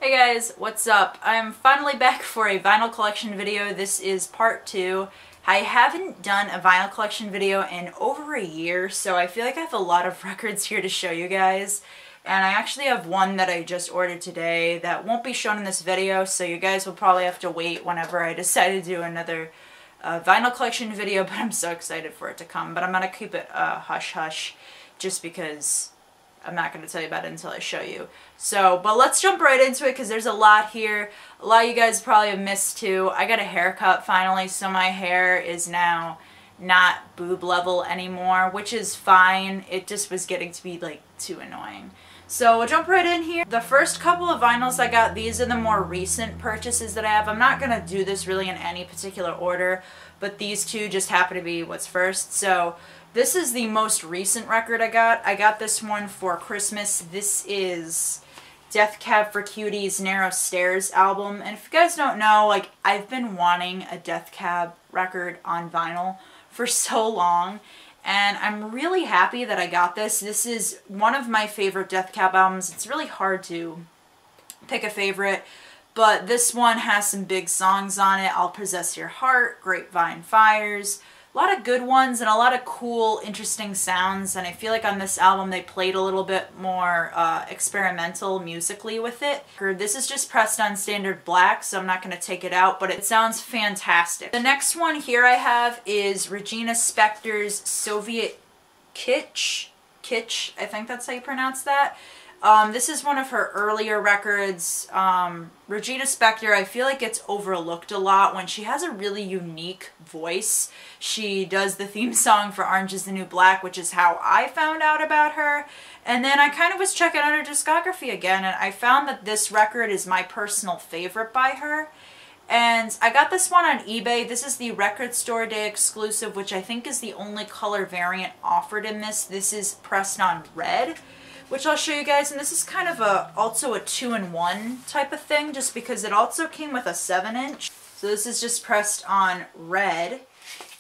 Hey guys, what's up? I'm finally back for a vinyl collection video. This is part 2. I haven't done a vinyl collection video in over a year, so I feel like I have a lot of records here to show you guys. And I actually have one that I just ordered today that won't be shown in this video, so you guys will probably have to wait whenever I decide to do another vinyl collection video, but I'm so excited for it to come. But I'm going to keep it hush-hush just because I'm not going to tell you about it until I show you. So, but let's jump right into it because there's a lot here. A lot of you guys probably have missed too. I got a haircut finally, so my hair is now not boob level anymore, which is fine. It just was getting to be like too annoying. So we'll jump right in here. The first couple of vinyls I got, these are the more recent purchases that I have. I'm not going to do this really in any particular order, but these two just happen to be what's first. So this is the most recent record I got. I got this one for Christmas. This is Death Cab for Cutie's Narrow Stairs album. And if you guys don't know, like, I've been wanting a Death Cab record on vinyl for so long. And I'm really happy that I got this. This is one of my favorite Death Cab albums. It's really hard to pick a favorite, but this one has some big songs on it. I'll Possess Your Heart, Grapevine Fires. A lot of good ones and a lot of cool, interesting sounds, and I feel like on this album they played a little bit more experimental musically with it. This is just pressed on standard black, so I'm not going to take it out, but it sounds fantastic. The next one here I have is Regina Spektor's Soviet Kitsch, I think that's how you pronounce that. This is one of her earlier records. Regina Spektor, I feel like gets overlooked a lot when she has a really unique voice. She does the theme song for Orange is the New Black, which is how I found out about her. And then I kind of was checking out her discography again, and I found that this record is my personal favorite by her. And I got this one on eBay. This is the Record Store Day exclusive, which I think is the only color variant offered in this. This is pressed on red, which I'll show you guys, and this is kind of also a 2-in-1 type of thing, just because it also came with a 7-inch. So this is just pressed on red.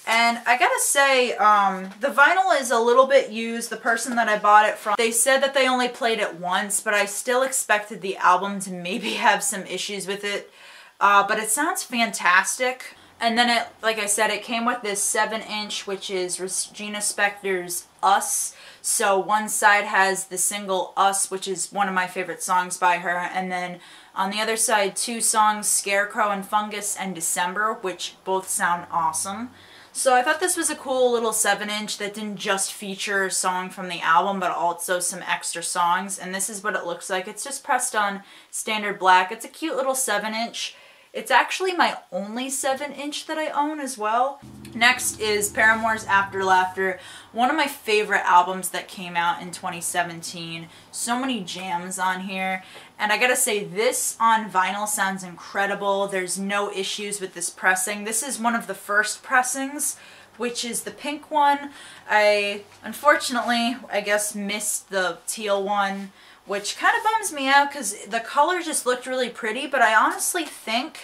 And I gotta say, the vinyl is a little bit used. The person that I bought it from, they said that they only played it once, but I still expected the album to maybe have some issues with it. But it sounds fantastic. And then it, like I said, it came with this 7-inch, which is Regina Spektor's Us. So one side has the single Us, which is one of my favorite songs by her. And then on the other side, 2 songs, Scarecrow and Fungus and December, which both sound awesome. So I thought this was a cool little 7-inch that didn't just feature a song from the album, but also some extra songs. And this is what it looks like. It's just pressed on standard black. It's a cute little 7-inch. It's actually my only 7-inch that I own as well. Next is Paramours After Laughter, one of my favorite albums that came out in 2017. So many jams on here. And I gotta say, this on vinyl sounds incredible. There's no issues with this pressing. This is one of the first pressings, which is the pink one. I, unfortunately, I guess missed the teal one, which kind of bums me out because the color just looked really pretty, but I honestly think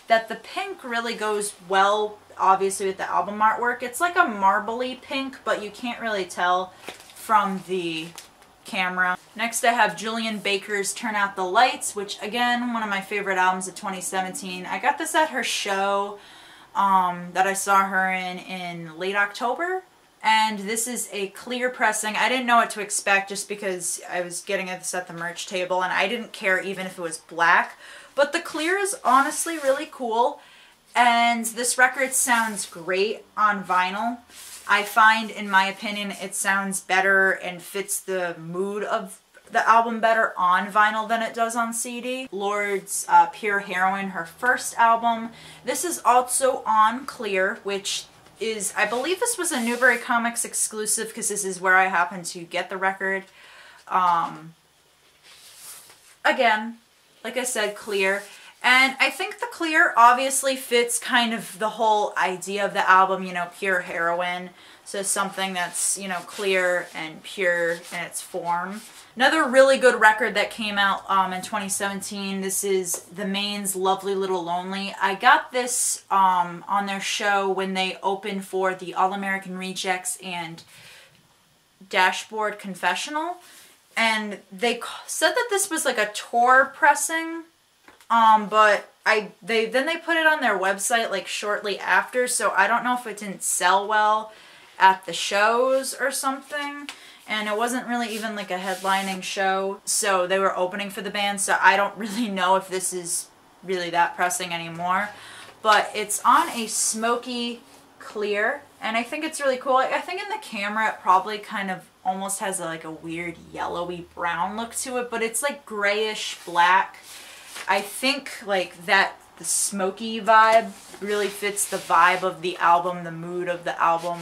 that the pink really goes well, obviously, with the album artwork. It's like a marbly pink, but you can't really tell from the camera. Next I have Julian Baker's Turn Out the Lights, which again, one of my favorite albums of 2017. I got this at her show that I saw her in late October. And this is a clear pressing. I didn't know what to expect just because I was getting this at the merch table and I didn't care even if it was black. But the clear is honestly really cool. And this record sounds great on vinyl. I find, in my opinion, it sounds better and fits the mood of the album better on vinyl than it does on CD. Lord's Pure Heroin, her first album. This is also on clear, which is, I believe this was a Newbury Comics exclusive because this is where I happen to get the record. Again, like I said, clear. And I think the clear obviously fits kind of the whole idea of the album, you know, pure heroin. So something that's, you know, clear and pure in its form. Another really good record that came out in 2017, this is The Maine's Lovely Little Lonely. I got this on their show when they opened for the All-American Rejects and Dashboard Confessional. And they said that this was like a tour pressing but they put it on their website like shortly after, so I don't know if it didn't sell well at the shows or something. And it wasn't really even like a headlining show, so they were opening for the band, so I don't really know if this is really that pressing anymore. But it's on a smoky clear, and I think it's really cool. I think in the camera it probably kind of almost has like a weird yellowy brown look to it, but it's like grayish black. I think like that the smoky vibe really fits the vibe of the album, the mood of the album,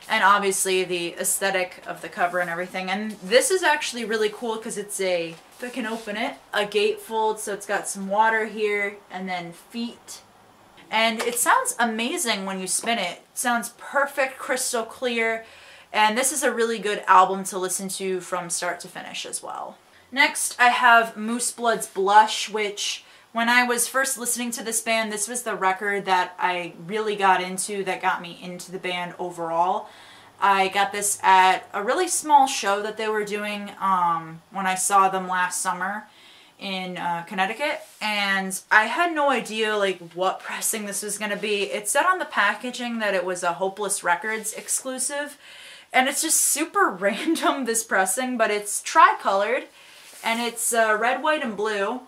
and obviously the aesthetic of the cover and everything. And this is actually really cool because it's a, if I can open it, a gatefold, so it's got some water here and then feet. And it sounds amazing when you spin it. It sounds perfect, crystal clear, and this is a really good album to listen to from start to finish as well. Next, I have Moose Blood's Blush, which when I was first listening to this band, this was the record that I really got into, that got me into the band overall. I got this at a really small show that they were doing when I saw them last summer in Connecticut, and I had no idea like what pressing this was going to be. It said on the packaging that it was a Hopeless Records exclusive, and it's just super random, this pressing, but it's tri-colored, and it's red, white, and blue.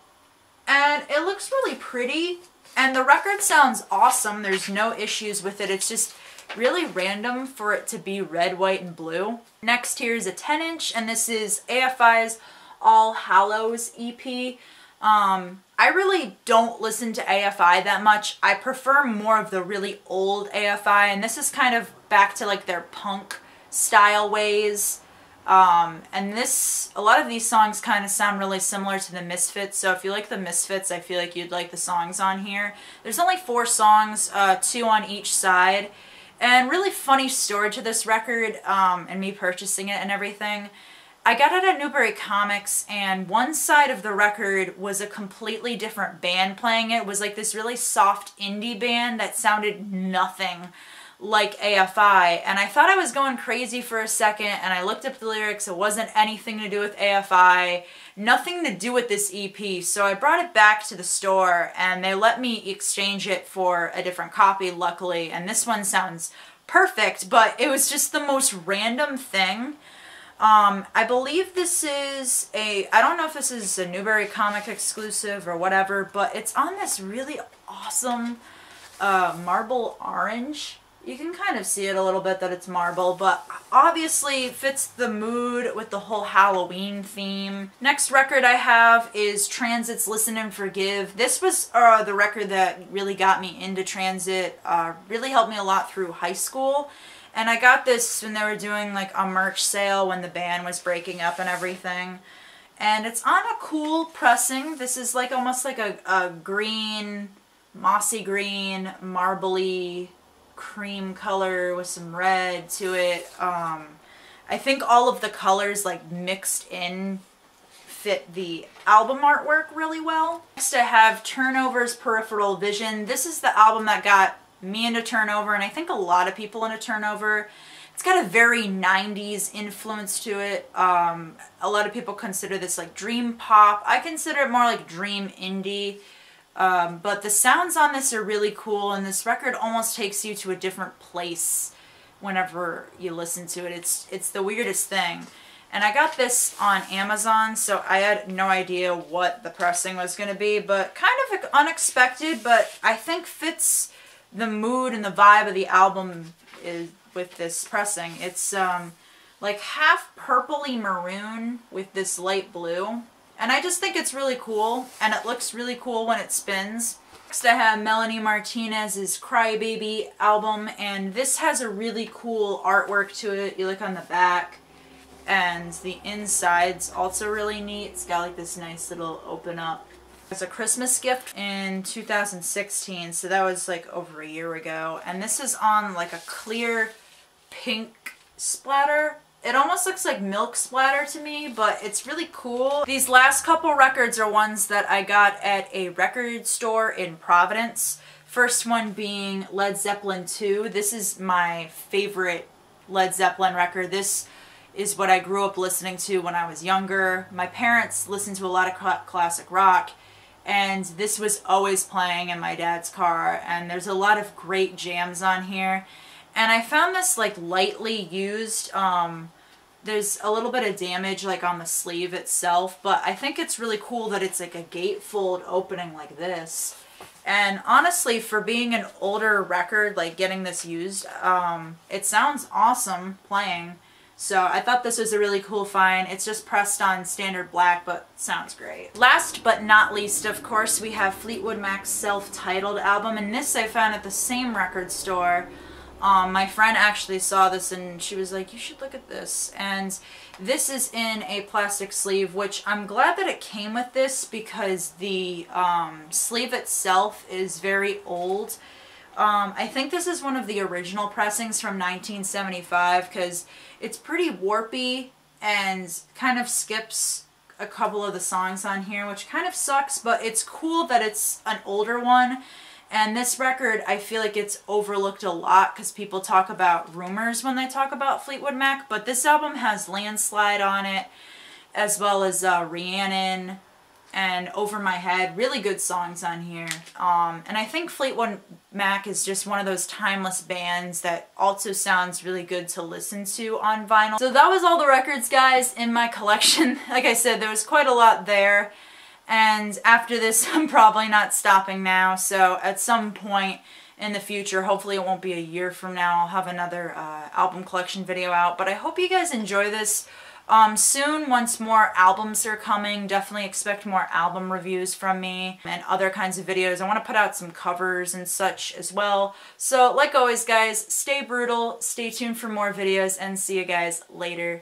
And it looks really pretty, and the record sounds awesome. There's no issues with it. It's just really random for it to be red, white, and blue. Next here is a 10-inch, and this is AFI's All Hallows EP. I really don't listen to AFI that much. I prefer more of the really old AFI, and this is kind of back to like their punk style ways. And this, a lot of these songs kind of sound really similar to the Misfits, so if you like the Misfits, I feel like you'd like the songs on here. There's only 4 songs, 2 on each side, and really funny story to this record, and me purchasing it and everything. I got it at Newbury Comics, and one side of the record was a completely different band playing it. It was like this really soft indie band that sounded nothing like AFI, and I thought I was going crazy for a second, and I looked up the lyrics. It wasn't anything to do with AFI, nothing to do with this EP, so I brought it back to the store, and they let me exchange it for a different copy, luckily, and this one sounds perfect, but it was just the most random thing. I believe this is I don't know if this is a Newbury Comic exclusive or whatever, but it's on this really awesome marble orange. You can kind of see it a little bit that it's marble, but obviously fits the mood with the whole Halloween theme. Next record I have is Transit's Listen and Forgive. This was the record that really got me into Transit, really helped me a lot through high school. And I got this when they were doing like a merch sale when the band was breaking up and everything. And it's on a cool pressing. This is like almost like a green, mossy green, marbly cream color with some red to it. I think all of the colors like mixed in fit the album artwork really well. Next I have Turnover's Peripheral Vision. This is the album that got me into Turnover, and I think a lot of people into Turnover. It's got a very 90s influence to it. A lot of people consider this like dream pop. I consider it more like dream indie. But the sounds on this are really cool, and this record almost takes you to a different place whenever you listen to it. It's the weirdest thing. And I got this on Amazon, so I had no idea what the pressing was going to be, but kind of unexpected, but I think fits the mood and the vibe of the album with this pressing. It's like half purpley maroon with this light blue. And I just think it's really cool, and it looks really cool when it spins. Next I have Melanie Martinez's Crybaby album, and this has a really cool artwork to it. You look on the back, and the inside's also really neat. It's got like this nice little open up. It's a Christmas gift in 2016, so that was like over a year ago. And this is on like a clear pink splatter. It almost looks like milk splatter to me, but it's really cool. These last couple records are ones that I got at a record store in Providence. First one being Led Zeppelin 2. This is my favorite Led Zeppelin record. This is what I grew up listening to when I was younger. My parents listened to a lot of classic rock, and this was always playing in my dad's car, and there's a lot of great jams on here. And I found this like lightly used. There's a little bit of damage like on the sleeve itself, but I think it's really cool that it's like a gatefold opening like this. And honestly, for being an older record, like getting this used, it sounds awesome playing. So I thought this was a really cool find. It's just pressed on standard black, but sounds great. Last but not least, of course, we have Fleetwood Mac's self-titled album, and this I found at the same record store. My friend actually saw this and she was like, you should look at this. And this is in a plastic sleeve, which I'm glad that it came with this because the sleeve itself is very old. I think this is one of the original pressings from 1975 because it's pretty warpy and kind of skips a couple of the songs on here, which kind of sucks, but it's cool that it's an older one. And this record, I feel like it's overlooked a lot because people talk about Rumors when they talk about Fleetwood Mac, but this album has Landslide on it, as well as Rhiannon and Over My Head. Really good songs on here. And I think Fleetwood Mac is just one of those timeless bands that also sounds really good to listen to on vinyl. So that was all the records, guys, in my collection. Like I said, there was quite a lot there. And after this, I'm probably not stopping now. So at some point in the future, hopefully it won't be a year from now, I'll have another album collection video out. But I hope you guys enjoy this. Soon, once more albums are coming, definitely expect more album reviews from me and other kinds of videos. I want to put out some covers and such as well. So like always, guys, stay brutal, stay tuned for more videos, and see you guys later.